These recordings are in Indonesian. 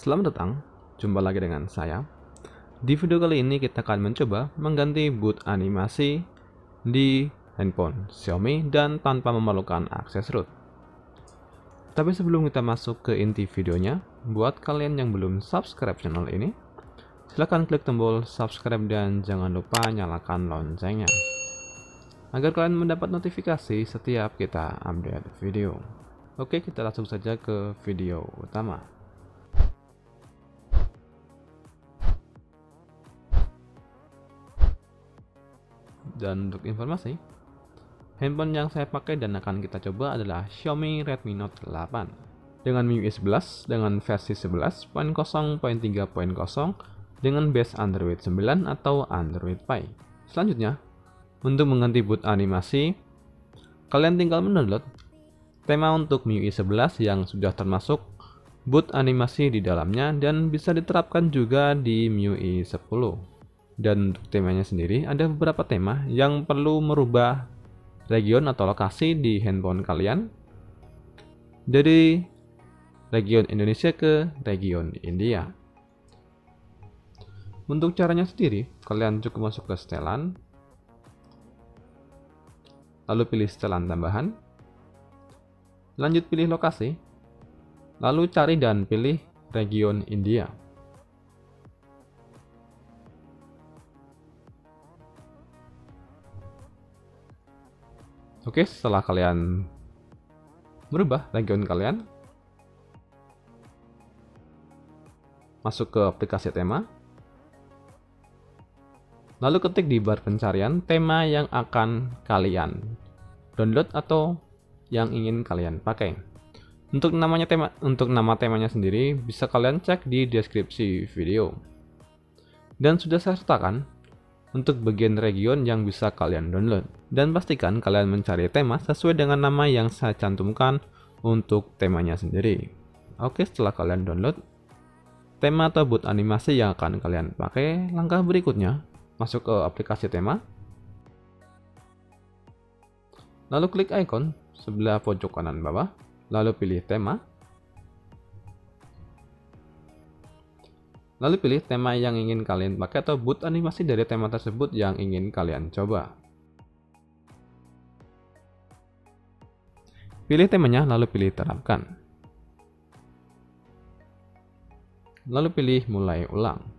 Selamat datang, jumpa lagi dengan saya. Di video kali ini kita akan mencoba mengganti boot animasi di handphone Xiaomi dan tanpa memerlukan akses root. Tapi sebelum kita masuk ke inti videonya, buat kalian yang belum subscribe channel ini, silahkan klik tombol subscribe dan jangan lupa nyalakan loncengnya agar kalian mendapat notifikasi setiap kita update video. Oke, kita langsung saja ke video utama. Dan untuk informasi, handphone yang saya pakai dan akan kita coba adalah Xiaomi Redmi Note 8 dengan MIUI 11 dengan versi 11.0.3.0 dengan base Android 9 atau Android Pie. Selanjutnya, untuk mengganti boot animasi, kalian tinggal mendownload tema untuk MIUI 11 yang sudah termasuk boot animasi di dalamnya dan bisa diterapkan juga di MIUI 10. Dan untuk temanya sendiri, ada beberapa tema yang perlu merubah region atau lokasi di handphone kalian dari region Indonesia ke region India. Untuk caranya sendiri, kalian cukup masuk ke setelan, lalu pilih setelan tambahan, lanjut pilih lokasi, lalu cari dan pilih region India. Oke, setelah kalian merubah region kalian, masuk ke aplikasi tema, lalu ketik di bar pencarian tema yang akan kalian download atau yang ingin kalian pakai. Untuk nama temanya sendiri bisa kalian cek di deskripsi video. Dan sudah saya sertakan untuk bagian region yang bisa kalian download. Dan pastikan kalian mencari tema sesuai dengan nama yang saya cantumkan untuk temanya sendiri. Oke, setelah kalian download tema atau boot animasi yang akan kalian pakai, langkah berikutnya masuk ke aplikasi tema, lalu klik icon sebelah pojok kanan bawah, lalu pilih tema, lalu pilih tema yang ingin kalian pakai atau boot animasi dari tema tersebut yang ingin kalian coba. Pilih temanya, lalu pilih terapkan. Lalu pilih mulai ulang.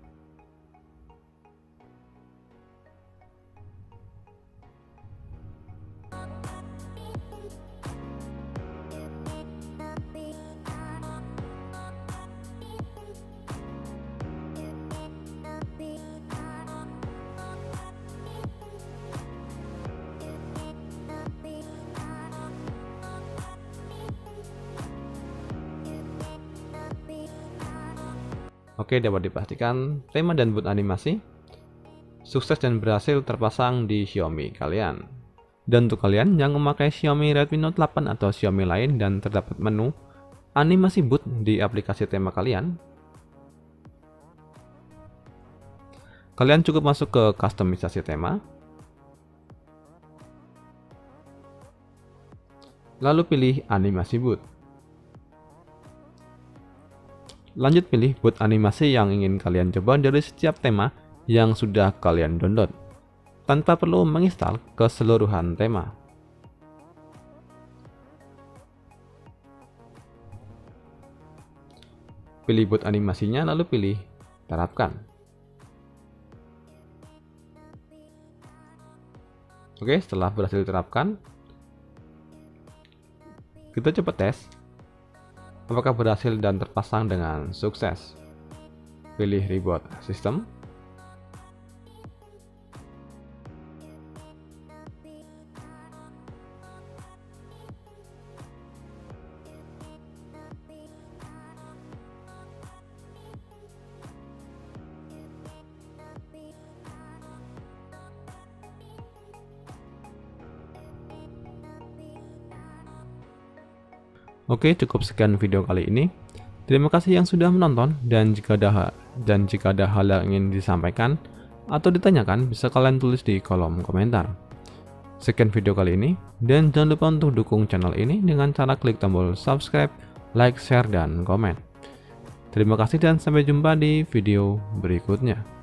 Oke, dapat dipastikan tema dan boot animasi sukses dan berhasil terpasang di Xiaomi kalian. Dan untuk kalian yang memakai Xiaomi Redmi Note 8 atau Xiaomi lain dan terdapat menu animasi boot di aplikasi tema kalian, kalian cukup masuk ke kustomisasi tema, lalu pilih animasi boot. Lanjut pilih boot animasi yang ingin kalian coba dari setiap tema yang sudah kalian download, tanpa perlu menginstal keseluruhan tema. Pilih boot animasinya lalu pilih terapkan. Oke, setelah berhasil diterapkan, kita coba tes apakah berhasil dan terpasang dengan sukses. Pilih reboot sistem. Oke, cukup sekian video kali ini. Terima kasih yang sudah menonton, dan jika ada hal yang ingin disampaikan atau ditanyakan, bisa kalian tulis di kolom komentar. Sekian video kali ini, dan jangan lupa untuk dukung channel ini dengan cara klik tombol subscribe, like, share, dan komen. Terima kasih dan sampai jumpa di video berikutnya.